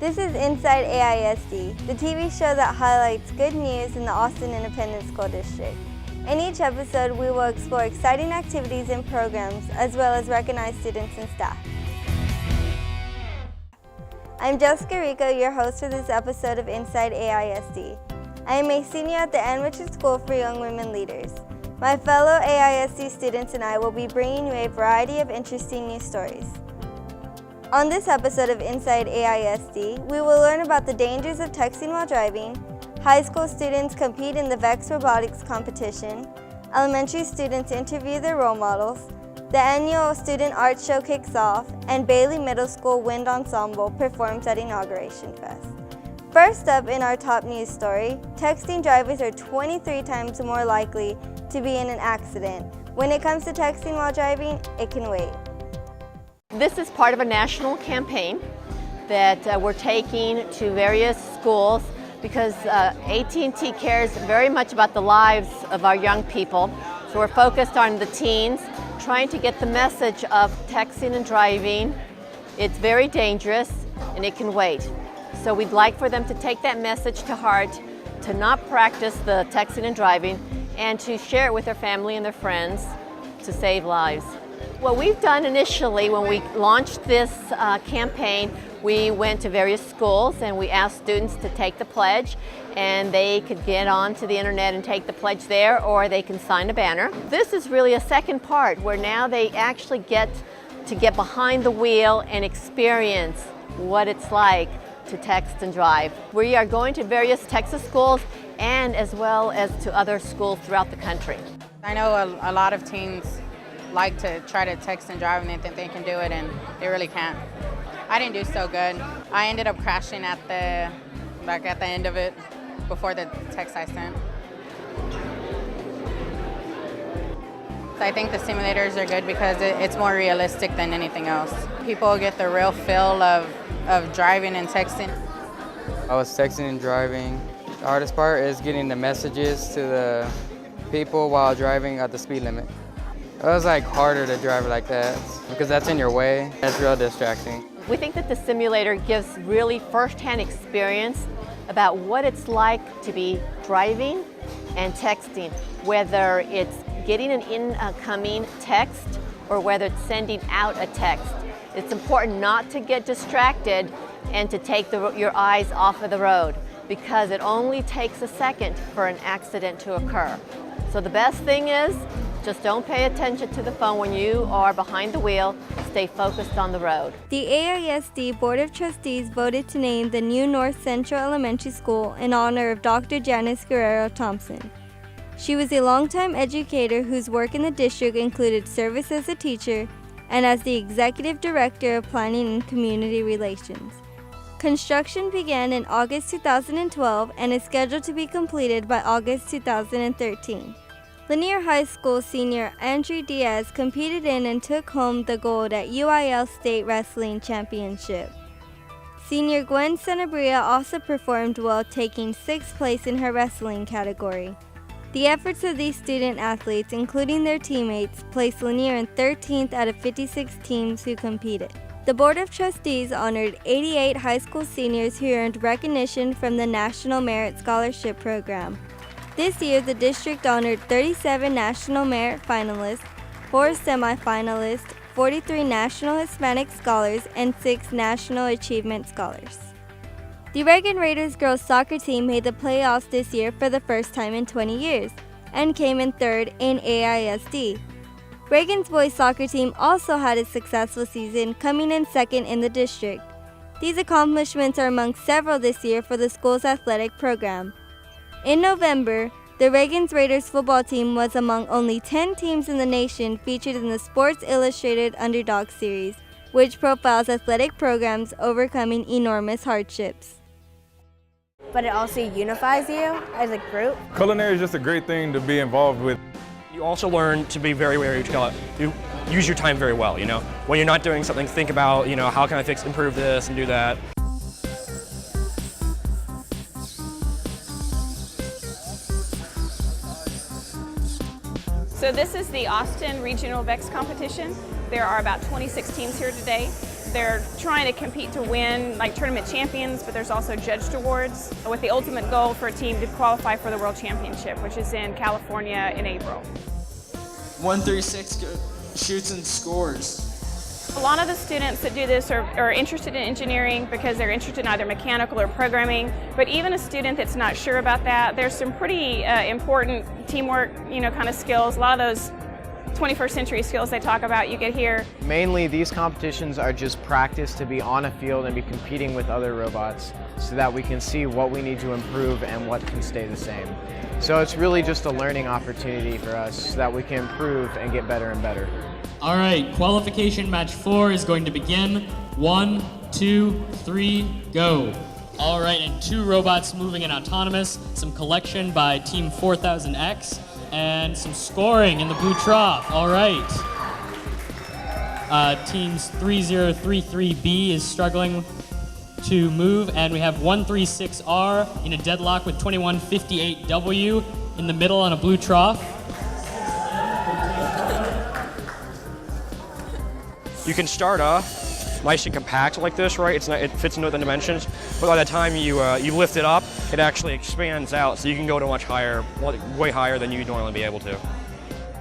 This is Inside AISD, the TV show that highlights good news in the Austin Independent School District. In each episode, we will explore exciting activities and programs, as well as recognize students and staff. I'm Jessica Rico, your host for this episode of Inside AISD. I am a senior at the Enrichment School for Young Women Leaders. My fellow AISD students and I will be bringing you a variety of interesting news stories. On this episode of Inside AISD, we will learn about the dangers of texting while driving, high school students compete in the VEX robotics competition, elementary students interview their role models, the annual student art show kicks off, and Bailey Middle School Wind Ensemble performs at Inauguration Fest. First up in our top news story, texting drivers are 23 times more likely to be in an accident. When it comes to texting while driving, it can wait. This is part of a national campaign that we're taking to various schools because AT&T cares very much about the lives of our young people. So we're focused on the teens, trying to get the message of texting and driving. It's very dangerous and it can wait. So we'd like for them to take that message to heart, to not practice the texting and driving, and to share it with their family and their friends to save lives. What we've done initially when we launched this campaign, we went to various schools and we asked students to take the pledge, and they could get onto the internet and take the pledge there, or they can sign a banner. This is really a second part where now they actually get to get behind the wheel and experience what it's like to text and drive. We are going to various Texas schools and as well as to other schools throughout the country. I know a lot of teens like to try to text and drive and they think they can do it, and they really can't. I didn't do so good. I ended up crashing at the end of it before the text I sent. So I think the simulators are good because it's more realistic than anything else. People get the real feel of driving and texting. I was texting and driving. The hardest part is getting the messages to the people while driving at the speed limit. It was harder to drive like that because that's in your way. It's real distracting. We think that the simulator gives really first-hand experience about what it's like to be driving and texting, whether it's getting an incoming text or whether it's sending out a text. It's important not to get distracted and to take your eyes off of the road, because it only takes a second for an accident to occur. So the best thing is just don't pay attention to the phone when you are behind the wheel. Stay focused on the road. The AISD Board of Trustees voted to name the new North Central Elementary School in honor of Dr. Janice Guerrero Thompson. She was a longtime educator whose work in the district included service as a teacher and as the Executive Director of Planning and Community Relations. Construction began in August 2012 and is scheduled to be completed by August 2013. Lanier High School senior Andrew Diaz competed in and took home the gold at UIL State Wrestling Championship. Senior Gwen Sanabria also performed well, taking 6th place in her wrestling category. The efforts of these student athletes, including their teammates, placed Lanier in 13th out of 56 teams who competed. The Board of Trustees honored 88 high school seniors who earned recognition from the National Merit Scholarship Program. This year, the district honored 37 National Merit finalists, 4 semifinalists, 43 National Hispanic Scholars, and 6 National Achievement Scholars. The Reagan Raiders girls soccer team made the playoffs this year for the first time in 20 years and came in 3rd in AISD. Reagan's boys soccer team also had a successful season, coming in 2nd in the district. These accomplishments are among several this year for the school's athletic program. In November, the Reagan's Raiders football team was among only 10 teams in the nation featured in the Sports Illustrated Underdog Series, which profiles athletic programs overcoming enormous hardships. But it also unifies you as a group. Culinary is just a great thing to be involved with. You also learn to be very you use your time very well, When you're not doing something, think about, how can I improve this and do that. So this is the Austin Regional VEX competition. There are about 26 teams here today. They're trying to compete to win like tournament champions, but there's also judged awards with the ultimate goal for a team to qualify for the World Championship, which is in California in April. 136 shoots and scores. A lot of the students that do this are interested in engineering because they're interested in either mechanical or programming, but even a student that's not sure about that, there's some pretty important teamwork, kind of skills. A lot of those 21st century skills they talk about you get here. Mainly these competitions are just practice to be on a field and be competing with other robots so that we can see what we need to improve and what can stay the same. So it's really just a learning opportunity for us so that we can improve and get better and better. All right, qualification match 4 is going to begin. 1, 2, 3, go. All right, and 2 robots moving in autonomous, some collection by Team 4000X, and some scoring in the blue trough. All right. Teams 3033B is struggling to move, and we have 136R in a deadlock with 2158W in the middle on a blue trough. You can start off nice and compact like this, right? It fits into the dimensions, but by the time you lift it up, it actually expands out, so you can go to much higher, way higher than you'd normally be able to.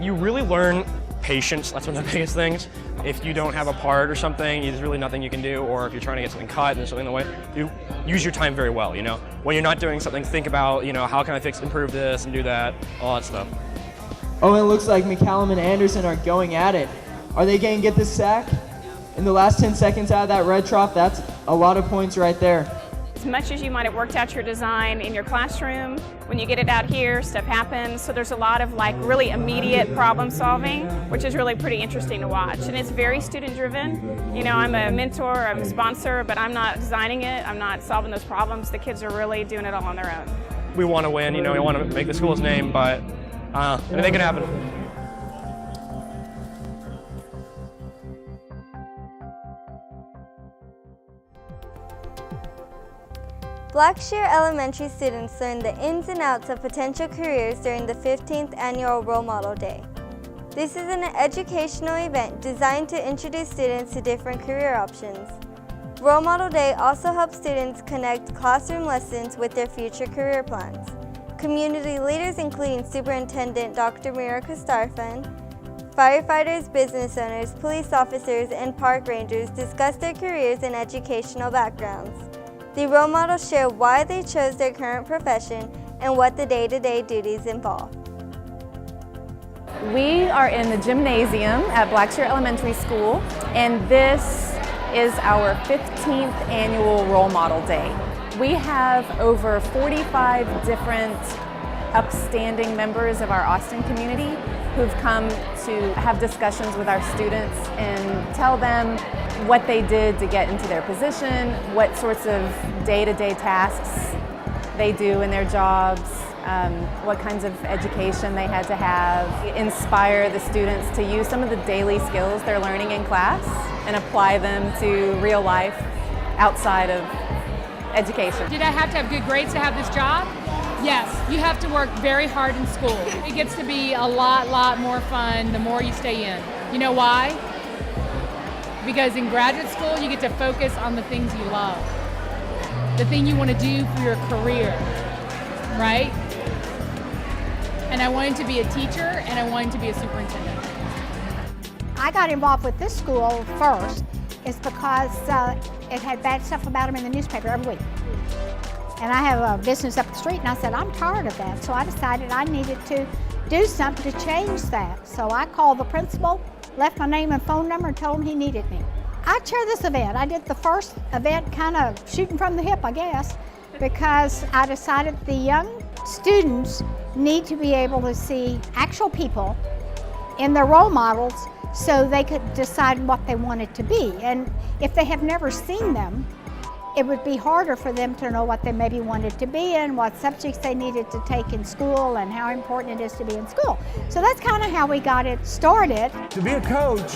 You really learn patience. That's one of the biggest things. If you don't have a part or something, there's really nothing you can do, or if you're trying to get something cut and there's something in the way, you use your time very well, When you're not doing something, think about, how can I improve this and do that, all that stuff. Oh, and it looks like McCallum and Anderson are going at it. Are they going to get this sack? In the last 10 seconds out of that red trough, that's a lot of points right there. As much as you might have worked out your design in your classroom, when you get it out here, stuff happens. So there's a lot of really immediate problem solving, which is really pretty interesting to watch. And it's very student driven. I'm a mentor, I'm a sponsor, but I'm not designing it. I'm not solving those problems. The kids are really doing it all on their own. We want to win, we want to make the school's name, but anything can happen. Blackshear Elementary students learn the ins and outs of potential careers during the 15th Annual Role Model Day. This is an educational event designed to introduce students to different career options. Role Model Day also helps students connect classroom lessons with their future career plans. Community leaders including Superintendent Dr. Mira Kostarfan, firefighters, business owners, police officers, and park rangers discuss their careers and educational backgrounds. The role models share why they chose their current profession and what the day-to-day duties involve. We are in the gymnasium at Blackshear Elementary School, and this is our 15th annual Role Model Day. We have over 45 different upstanding members of our Austin community who've come to have discussions with our students and tell them what they did to get into their position, what sorts of day-to-day tasks they do in their jobs, what kinds of education they had to have, inspire the students to use some of the daily skills they're learning in class and apply them to real life outside of education. Did I have to have good grades to have this job? Yes, you have to work very hard in school. It gets to be a lot more fun the more you stay in. You know why? Because in graduate school, you get to focus on the things you love, the thing you want to do for your career, right? And I wanted to be a teacher, and I wanted to be a superintendent. I got involved with this school first is because it had bad stuff about them in the newspaper every week. And I have a business up the street, and I said, I'm tired of that. So I decided I needed to do something to change that. So I called the principal, left my name and phone number, and told him he needed me. I chair this event. I did the first event kind of shooting from the hip, I guess, because I decided the young students need to be able to see actual people in their role models so they could decide what they wanted to be. And if they have never seen them, it would be harder for them to know what they maybe wanted to be and what subjects they needed to take in school and how important it is to be in school. So that's kind of how we got it started. To be a coach,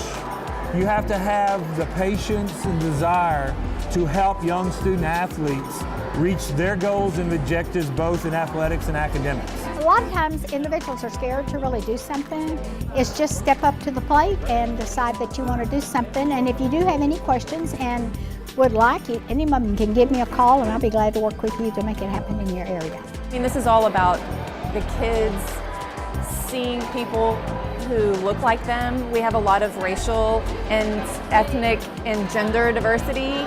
you have to have the patience and desire to help young student athletes reach their goals and objectives both in athletics and academics. A lot of times individuals are scared to really do something. It's just step up to the plate and decide that you want to do something. And if you do have any questions and would like it, any of them can give me a call and I'll be glad to work with you to make it happen in your area. I mean, this is all about the kids seeing people who look like them. We have a lot of racial and ethnic and gender diversity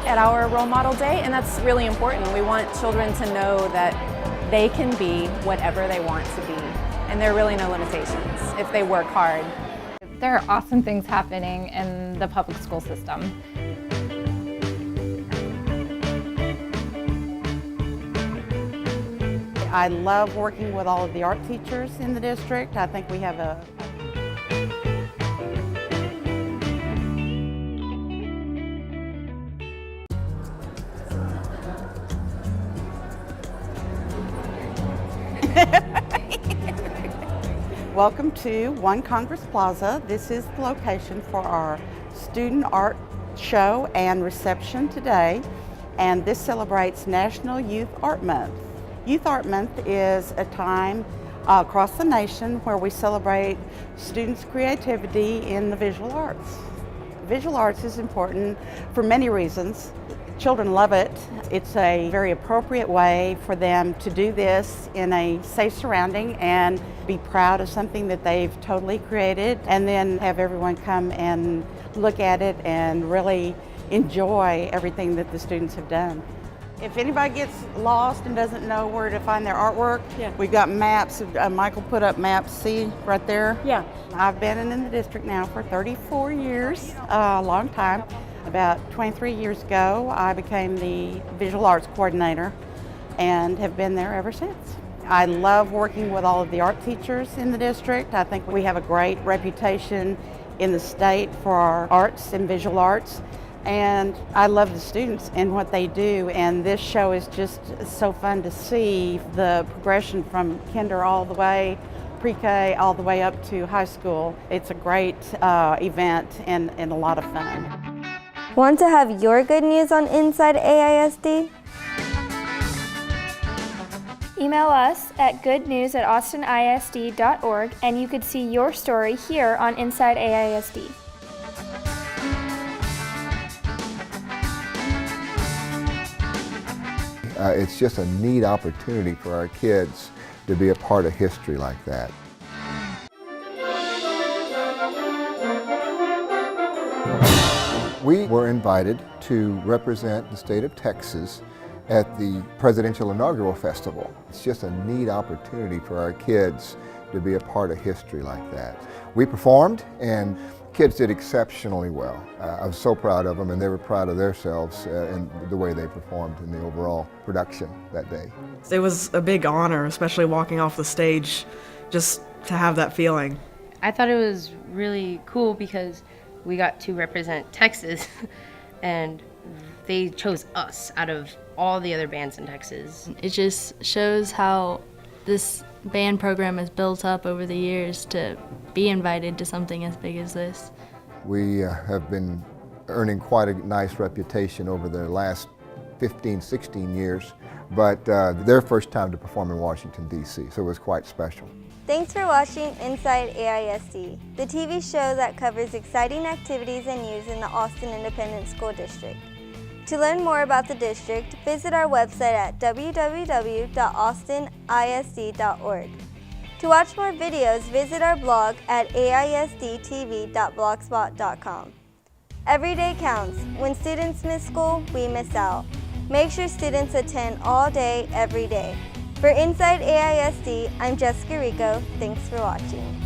at our Role Model Day, and that's really important. We want children to know that they can be whatever they want to be, and there are really no limitations if they work hard. There are awesome things happening in the public school system. I love working with all of the art teachers in the district. I think we have a Welcome to One Congress Plaza. This is the location for our student art show and reception today, and this celebrates National Youth Art Month. Youth Art Month is a time across the nation where we celebrate students' creativity in the visual arts. Visual arts is important for many reasons. Children love it. It's a very appropriate way for them to do this in a safe surrounding and be proud of something that they've totally created, and then have everyone come and look at it and really enjoy everything that the students have done. If anybody gets lost and doesn't know where to find their artwork, we've got maps. Michael put up maps, see right there? Yeah. I've been in the district now for 34 years, a long time. About 23 years ago, I became the visual arts coordinator and have been there ever since. I love working with all of the art teachers in the district. I think we have a great reputation in the state for our arts and visual arts. And I love the students and what they do, and this show is just so fun to see the progression from kinder all the way, pre-K, all the way up to high school. It's a great event and a lot of fun. Want to have your good news on Inside AISD? Email us at goodnews@austinisd.org and you could see your story here on Inside AISD. It's just a neat opportunity for our kids to be a part of history like that. We were invited to represent the state of Texas at the Presidential Inaugural Festival. It's just a neat opportunity for our kids to be a part of history like that. We performed and kids did exceptionally well. I was so proud of them, and they were proud of themselves in the way they performed in the overall production that day. It was a big honor, especially walking off the stage, just to have that feeling. I thought it was really cool because we got to represent Texas and they chose us out of all the other bands in Texas. It just shows how this band program is built up over the years to be invited to something as big as this. We have been earning quite a nice reputation over the last 15, 16 years, but their first time to perform in Washington, D.C., so it was quite special. Thanks for watching Inside AISD, the TV show that covers exciting activities and news in the Austin Independent School District. To learn more about the district, visit our website at www.austinisd.org. To watch more videos, visit our blog at aisdtv.blogspot.com. Every day counts. When students miss school, we miss out. Make sure students attend all day, every day. For Inside AISD, I'm Jessica Rico. Thanks for watching.